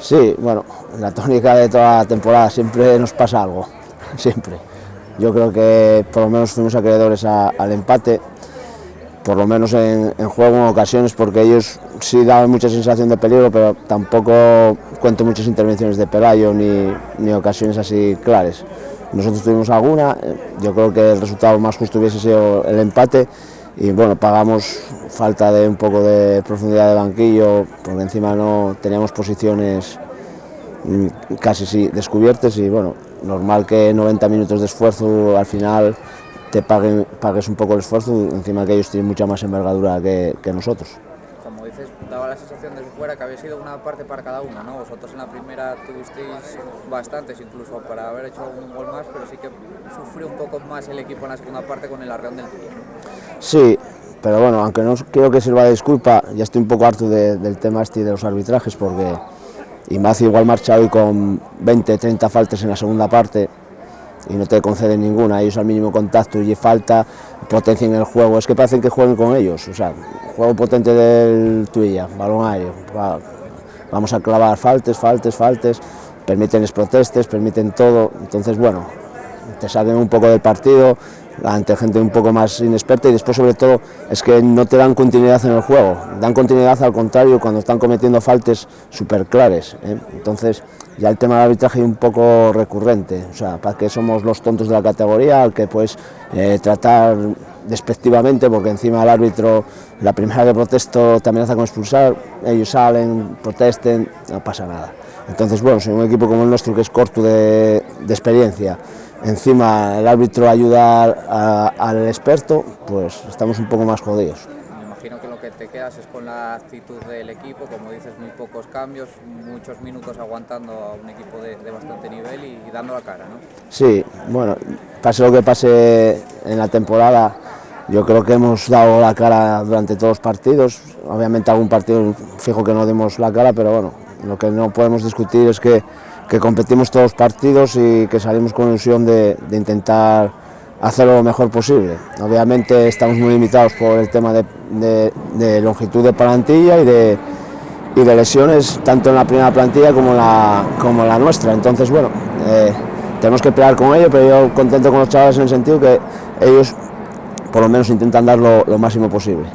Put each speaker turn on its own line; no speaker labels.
Sí, bueno, la tónica de toda la temporada, siempre nos pasa algo, siempre. Yo creo que por lo menos fuimos acreedores al empate, por lo menos en juego en ocasiones, porque ellos sí daban mucha sensación de peligro, pero tampoco cuento muchas intervenciones de Pelayo ni ocasiones así claras. Nosotros tuvimos alguna, yo creo que el resultado más justo hubiese sido el empate y bueno, pagamos falta de un poco de profundidad de banquillo, porque encima no teníamos posiciones casi sí descubiertas y bueno, normal que 90 minutos de esfuerzo al final te pagues un poco el esfuerzo, encima que ellos tienen mucha más envergadura que nosotros.
Como dices, daba la sensación desde fuera que había sido una parte para cada uno, ¿no? Vosotros en la primera tuvisteis bastantes incluso para haber hecho un gol más, pero sí que sufrió un poco más el equipo en la segunda parte con el arreón del tiro.
Sí, pero bueno, aunque no quiero que sirva de disculpa, ya estoy un poco harto del tema este de los arbitrajes, porque Ignacio igual marcha hoy con 20, 30 faltas en la segunda parte y no te conceden ninguna, ellos al mínimo contacto y falta, potencian el juego, es que parecen que jueguen con ellos, o sea, juego potente del Tuilla, balón aéreo, vamos a clavar faltes, permiten les protestes, permiten todo, entonces bueno, te salen un poco del partido ante gente un poco más inexperta y después sobre todo es que no te dan continuidad en el juego, dan continuidad al contrario cuando están cometiendo faltas súper claras, entonces ya el tema del arbitraje es un poco recurrente, o sea, para que somos los tontos de la categoría, al que puedes tratar despectivamente, porque encima el árbitro, la primera que protesto te amenaza con expulsar, ellos salen, protesten, no pasa nada. Entonces, bueno, si un equipo como el nuestro, que es corto de experiencia, encima el árbitro ayuda al experto, pues estamos un poco más jodidos.
Me imagino que lo que te quedas es con la actitud del equipo, como dices, muy pocos cambios, muchos minutos aguantando a un equipo de bastante nivel y dando la cara, ¿no?
Sí, bueno, pase lo que pase en la temporada, yo creo que hemos dado la cara durante todos los partidos, obviamente algún partido fijo que no demos la cara, pero bueno, lo que no podemos discutir es que competimos todos los partidos y que salimos con ilusión de intentar hacerlo lo mejor posible. Obviamente estamos muy limitados por el tema de longitud de plantilla y de lesiones tanto en la primera plantilla como en la nuestra, entonces bueno, tenemos que pelear con ello, pero yo contento con los chavales en el sentido que ellos por lo menos intentan dar lo máximo posible.